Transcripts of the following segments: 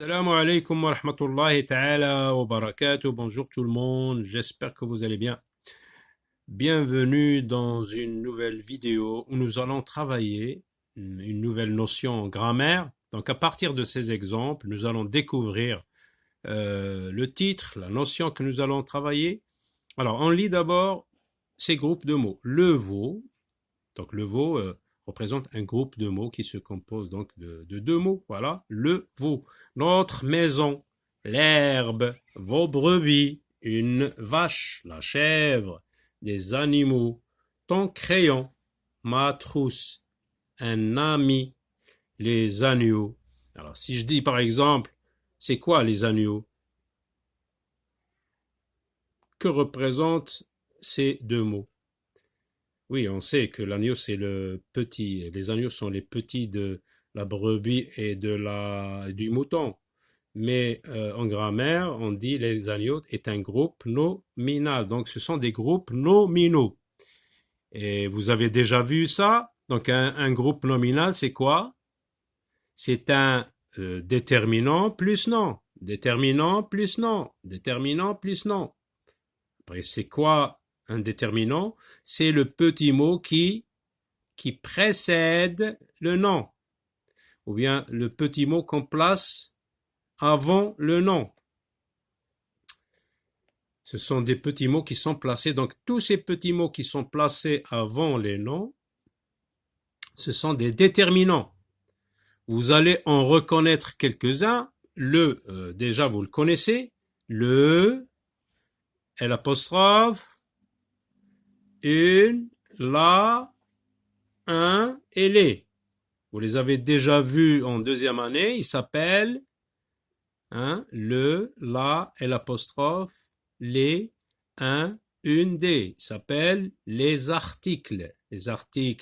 Salam alaikum wa rahmatullahi ta'ala wa barakatuh. Bonjour tout le monde, j'espère que vous allez bien. Bienvenue dans une nouvelle vidéo où nous allons travailler une nouvelle notion en grammaire. Donc à partir de ces exemples, nous allons découvrir le titre, la notion que nous allons travailler. Alors on lit d'abord ces groupes de mots. Le veau, donc le veau représente un groupe de mots qui se compose donc de deux mots. Voilà, le veau. Notre maison, l'herbe, vos brebis, une vache, la chèvre, des animaux, ton crayon, ma trousse, un ami, les agneaux. Alors si je dis par exemple, c'est quoi les agneaux? Que représentent ces deux mots? Oui, on sait que l'agneau, c'est le petit. Les agneaux sont les petits de la brebis et du mouton. Mais en grammaire, on dit les agneaux est un groupe nominal. Donc, ce sont des groupes nominaux. Et vous avez déjà vu ça? Donc, un groupe nominal, c'est quoi? C'est un déterminant plus non. Déterminant plus non. Déterminant plus non. Après, c'est quoi un déterminant? C'est le petit mot qui précède le nom, ou bien le petit mot qu'on place avant le nom. Ce sont des petits mots qui sont placés, donc tous ces petits mots qui sont placés avant les noms, ce sont des déterminants. Vous allez en reconnaître quelques-uns. Déjà vous le connaissez, le, l'apostrophe, une, la, un et les. Vous les avez déjà vus en deuxième année, ils s'appellent le, la, l'apostrophe, les, un, une, des. Ils s'appellent les articles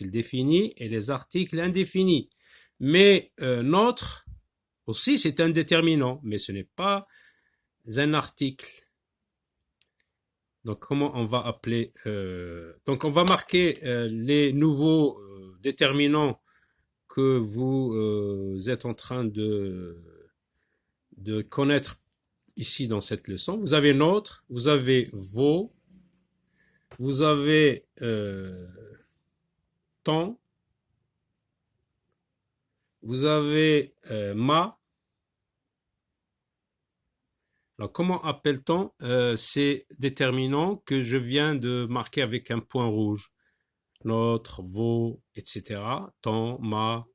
définis et les articles indéfinis. Mais notre aussi c'est un déterminant, mais ce n'est pas un article. Donc comment on va appeler donc on va marquer les nouveaux déterminants que vous êtes en train de connaître ici dans cette leçon. Vous avez notre, vous avez vos, vous avez ton, vous avez ma. Alors comment appelle-t-on ces déterminants que je viens de marquer avec un point rouge? Notre, vos, etc. Ton, ma.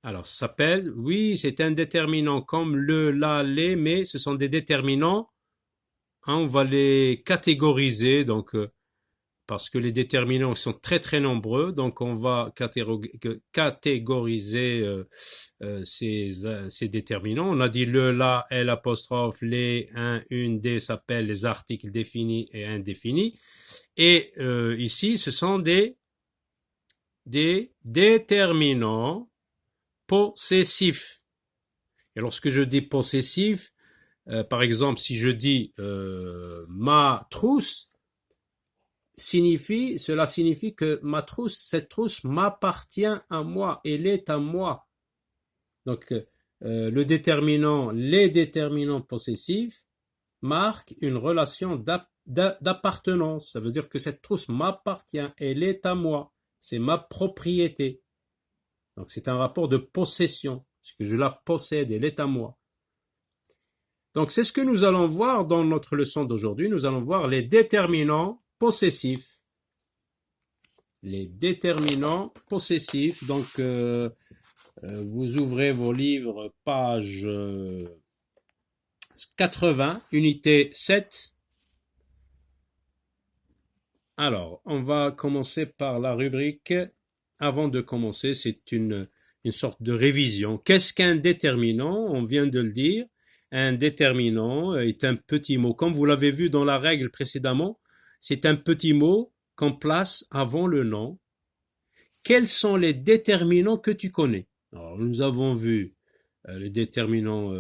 Alors, ça s'appelle, oui, c'est un déterminant comme le, la, les, mais ce sont des déterminants. On va les catégoriser, donc parce que les déterminants sont très très nombreux, donc on va catégoriser ces déterminants. On a dit le, la, l'apostrophe, les, un, une, des s'appellent les articles définis et indéfinis. Et ici, ce sont des déterminants possessif. Et lorsque je dis possessif, par exemple, si je dis ma trousse, cela signifie que cette trousse m'appartient à moi, elle est à moi. Donc, les déterminants possessifs marquent une relation d'appartenance. Ça veut dire que cette trousse m'appartient, elle est à moi, c'est ma propriété. Donc, c'est un rapport de possession. C'est que je la possède, elle est à moi. Donc, c'est ce que nous allons voir dans notre leçon d'aujourd'hui. Nous allons voir les déterminants possessifs. Les déterminants possessifs. Donc, vous ouvrez vos livres, page 80, unité 7. Alors, on va commencer par la rubrique. Avant de commencer, c'est une sorte de révision. Qu'est-ce qu'un déterminant? On vient de le dire. Un déterminant est un petit mot. Comme vous l'avez vu dans la règle précédemment, c'est un petit mot qu'on place avant le nom. Quels sont les déterminants que tu connais? Alors, nous avons vu les déterminants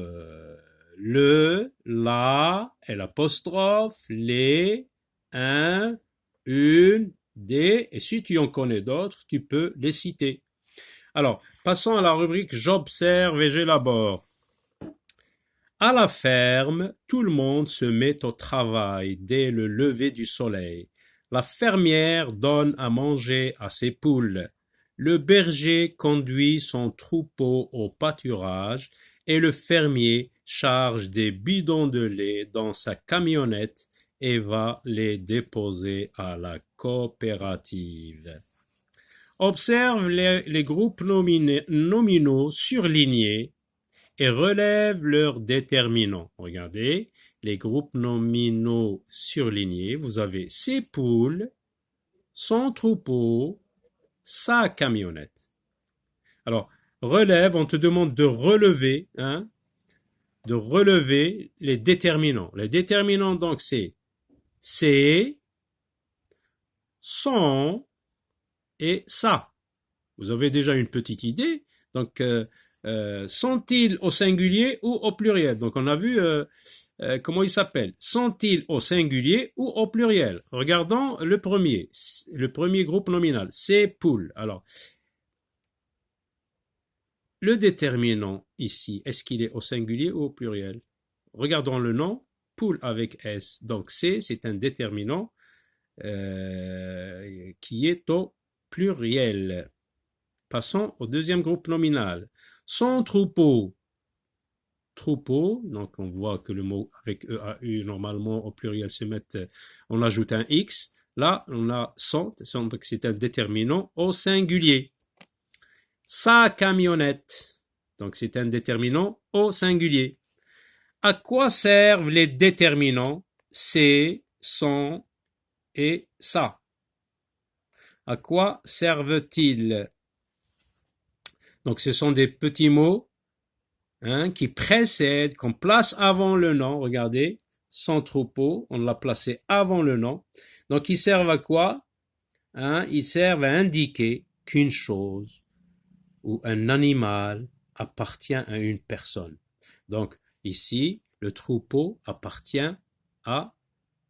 le, la, l'apostrophe, les, un, une, des, et si tu en connais d'autres, tu peux les citer. Alors, Passons à la rubrique j'observe et j'élabore. À la ferme, tout le monde se met au travail dès le lever du soleil. La fermière donne à manger à ses poules. Le berger conduit son troupeau au pâturage et le fermier charge des bidons de lait dans sa camionnette et va les déposer à la coopérative. Observe les groupes nominaux surlignés et relève leurs déterminants. Regardez, les groupes nominaux surlignés, vous avez ses poules, son troupeau, sa camionnette. Alors, relève, on te demande de relever les déterminants. Les déterminants, donc, c'est son et ça. Vous avez déjà une petite idée. Donc, sont-ils au singulier ou au pluriel? Donc, on a vu comment ils s'appellent. Sont-ils au singulier ou au pluriel? Regardons le premier groupe nominal, c'est poules. Alors, le déterminant ici, est-ce qu'il est au singulier ou au pluriel? Regardons le nom, poule avec S. Donc, c'est un déterminant qui est au pluriel. Passons au deuxième groupe nominal. Son troupeau. Troupeau, donc on voit que le mot avec EAU, normalement au pluriel se met, on ajoute un X. Là, on a son, donc c'est un déterminant au singulier. Sa camionnette, donc c'est un déterminant au singulier. À quoi servent les déterminants c'est, son et ça? À quoi servent-ils? Donc ce sont des petits mots qui précèdent, qu'on place avant le nom. Regardez, son troupeau, on l'a placé avant le nom. Donc ils servent à quoi? Ils servent à indiquer qu'une chose ou un animal appartient à une personne. Donc ici, le troupeau appartient à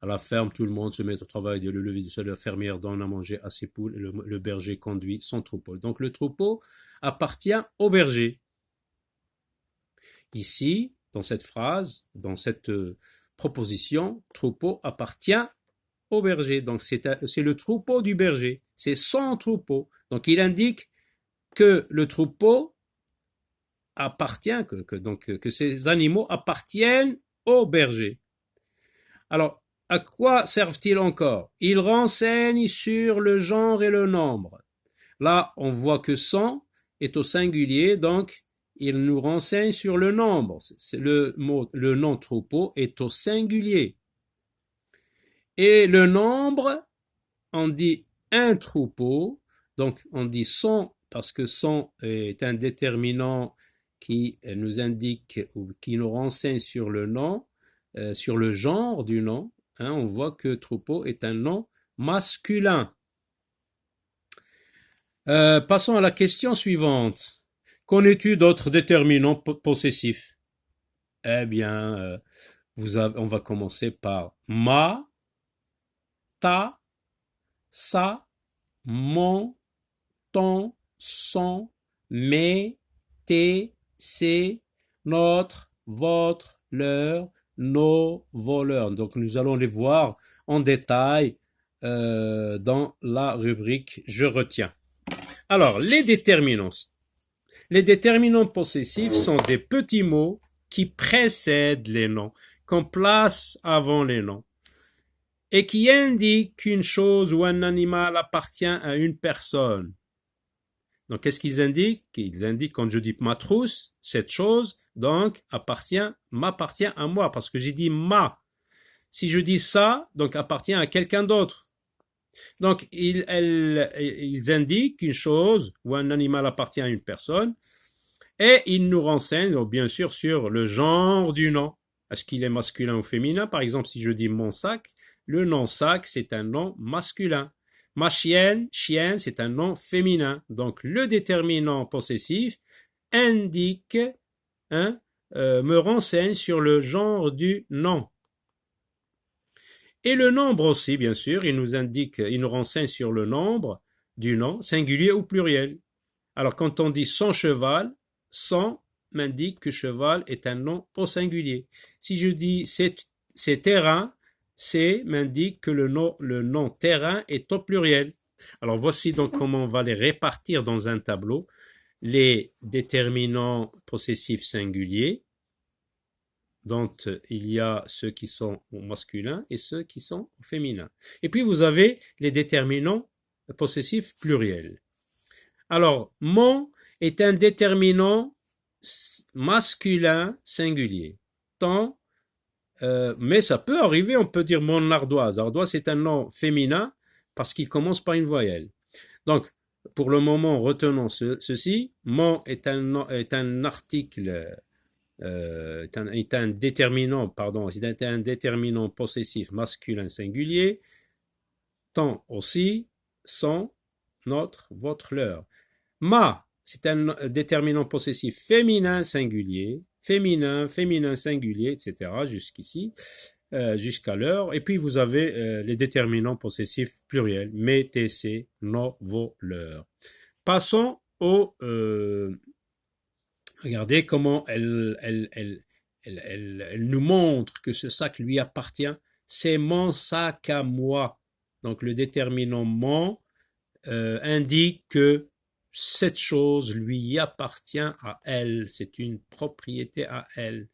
la ferme, tout le monde se met au travail de le lever du soleil, la fermière donne à manger à ses poules, le berger conduit son troupeau. Donc le troupeau appartient au berger. Ici, dans cette phrase, dans cette proposition, troupeau appartient au berger. Donc c'est le troupeau du berger, c'est son troupeau. Donc il indique que le troupeau appartient, que ces animaux appartiennent au berger. Alors, à quoi servent-ils encore? Ils renseignent sur le genre et le nombre. Là, on voit que son est au singulier, donc il nous renseigne sur le nombre. Le nom troupeau est au singulier. Et le nombre, on dit un troupeau, donc on dit son parce que son est un déterminant qui nous indique ou qui nous renseigne sur le nom, sur le genre du nom. On voit que troupeau est un nom masculin. Passons à la question suivante. Connais-tu d'autres déterminants possessifs? Eh bien, on va commencer par ma, ta, sa, mon, ton, son, mes, tes, ses, notre, votre, leur, nos, vos, leurs. Donc nous allons les voir en détail dans la rubrique Je retiens. Alors, les déterminants. Les déterminants possessifs sont des petits mots qui précèdent les noms, qu'on place avant les noms, et qui indiquent qu'une chose ou un animal appartient à une personne. Donc, qu'est-ce qu'ils indiquent? Ils indiquent, quand je dis ma trousse, cette chose, donc, m'appartient à moi, parce que j'ai dit ma. Si je dis ça, donc, appartient à quelqu'un d'autre. Donc, ils indiquent qu'une chose ou un animal appartient à une personne, et ils nous renseignent, bien sûr, sur le genre du nom. Est-ce qu'il est masculin ou féminin? Par exemple, si je dis mon sac, le nom sac, c'est un nom masculin. Ma chienne, chien, c'est un nom féminin. Donc, le déterminant possessif indique, me renseigne sur le genre du nom. Et le nombre aussi, bien sûr, il nous renseigne sur le nombre du nom, singulier ou pluriel. Alors, quand on dit son cheval, son m'indique que cheval est un nom au singulier. Si je dis c'est terrain, c'est m'indique que le nom terrain est au pluriel. Alors, voici donc comment on va les répartir dans un tableau. Les déterminants possessifs singuliers, dont il y a ceux qui sont au masculin et ceux qui sont au féminin. Et puis vous avez les déterminants possessifs pluriels. Alors, mon est un déterminant masculin singulier. Ton, mais ça peut arriver, on peut dire mon ardoise. Ardoise, c'est un nom féminin parce qu'il commence par une voyelle. Donc, pour le moment, retenons ceci. Mon est un article, est un déterminant, pardon, c'est un déterminant possessif masculin singulier. Ton aussi, son, notre, votre, leur. Ma, c'est un déterminant possessif féminin singulier, féminin, féminin singulier, etc. jusqu'ici, jusqu'à l'heure. Et puis vous avez les déterminants possessifs pluriels, mes, tes, ses, nos, vos, leurs. Passons au... regardez comment elle nous montre que ce sac lui appartient. C'est mon sac à moi. Donc le déterminant mon indique que cette chose lui appartient à elle, c'est une propriété à elle.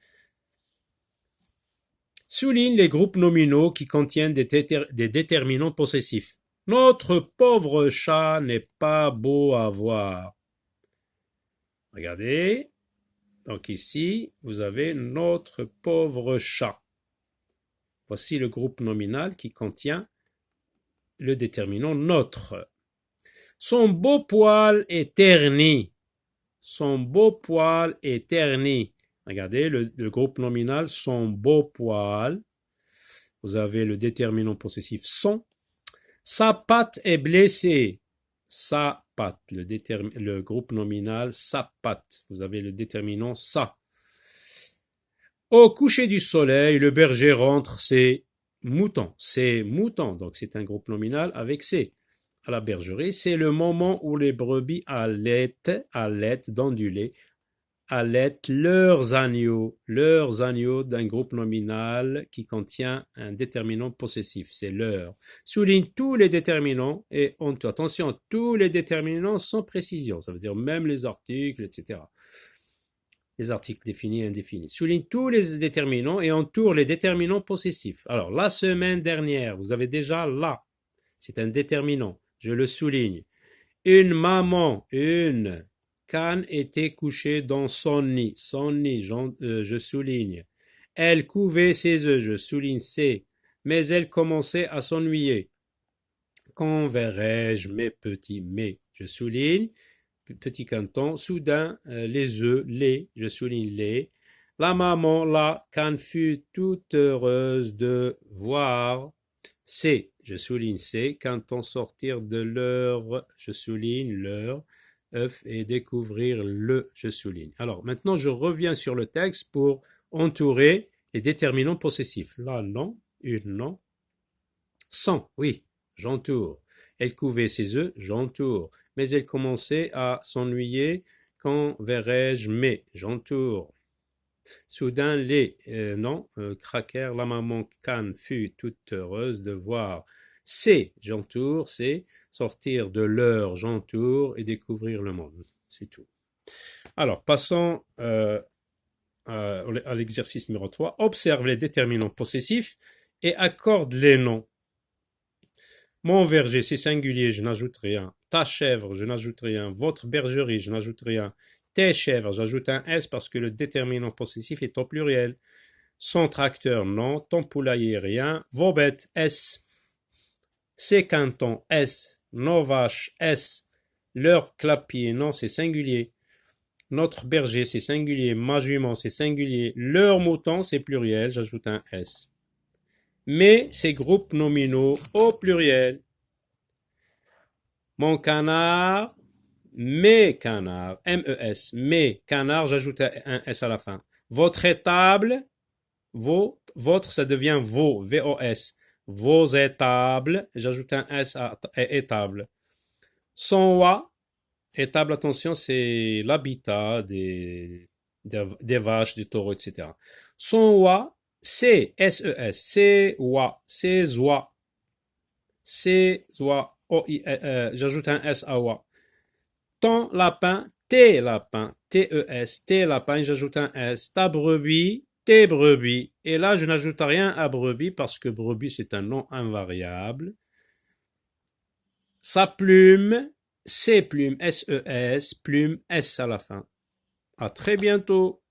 Souligne les groupes nominaux qui contiennent des déterminants possessifs. Notre pauvre chat n'est pas beau à voir. Regardez, donc ici, vous avez notre pauvre chat. Voici le groupe nominal qui contient le déterminant notre. Son beau poil est terni. Son beau poil est terni. Regardez le groupe nominal, son beau poil. Vous avez le déterminant possessif son. Sa patte est blessée. Sa patte. Le groupe nominal, sa patte. Vous avez le déterminant sa. Au coucher du soleil, le berger rentre ses moutons. Ses moutons. Donc c'est un groupe nominal avec ses. À la bergerie, c'est le moment où les brebis allaitent dans du lait, allaitent leurs agneaux d'un groupe nominal qui contient un déterminant possessif, c'est leur. Souligne tous les déterminants et attention, tous les déterminants sans précision, ça veut dire même les articles, etc. Les articles définis et indéfinis. Souligne tous les déterminants et entoure les déterminants possessifs. Alors, la semaine dernière, vous avez déjà là, c'est un déterminant. Je le souligne. Une maman, une canne était couchée dans son nid. Son nid, je souligne. Elle couvait ses œufs, je souligne ses. Mais elle commençait à s'ennuyer. Quand verrai-je mes petits mais, je souligne. Petit canton. Soudain, les œufs, les, je souligne les. La maman, la canne fut toute heureuse de voir. C'est, je souligne c'est, quand on sortir de leur, je souligne leur, œuf et découvrir le, je souligne. Alors maintenant je reviens sur le texte pour entourer les déterminants possessifs. Là non, une non. Sans, oui, j'entoure. Elle couvait ses œufs, j'entoure. Mais elle commençait à s'ennuyer. Quand verrai-je mais, j'entoure. Soudain, craquèrent, la maman canne fut toute heureuse de voir. C'est, j'entoure, c'est sortir de leur, j'entoure et découvrir le monde. C'est tout. Alors, passons à l'exercice numéro 3. Observe les déterminants possessifs et accorde les noms. Mon verger, c'est singulier, je n'ajoute rien. Ta chèvre, je n'ajoute rien. Votre bergerie, je n'ajoute rien. Tes chèvres, j'ajoute un S parce que le déterminant possessif est au pluriel. Son tracteur, non. Ton poulailler, rien. Vos bêtes, S. Ses cantons, S. Nos vaches, S. Leur clapier, non, c'est singulier. Notre berger, c'est singulier. Ma jument, c'est singulier. Leur mouton, c'est pluriel, j'ajoute un S. Mais ces groupes nominaux au pluriel. Mon canard, mes canards, M-E-S, mes canards, j'ajoute un S à la fin. Votre étable, votre, ça devient vos, V-O-S. Vos étables, j'ajoute un S à étable. Son oie, Étable, attention, c'est l'habitat des vaches, des taureaux, etc. Son oie, c'est S-E-S, c'est oie, c'est oie, c'est oie, j'ajoute un S à oie. Ton lapin, tes lapins, T-E-S, tes lapins, j'ajoute un S. Ta brebis, tes brebis. Et là, je n'ajoute rien à brebis parce que brebis, c'est un nom invariable. Sa plume, ses plumes, S-E-S, plume, S à la fin. À très bientôt.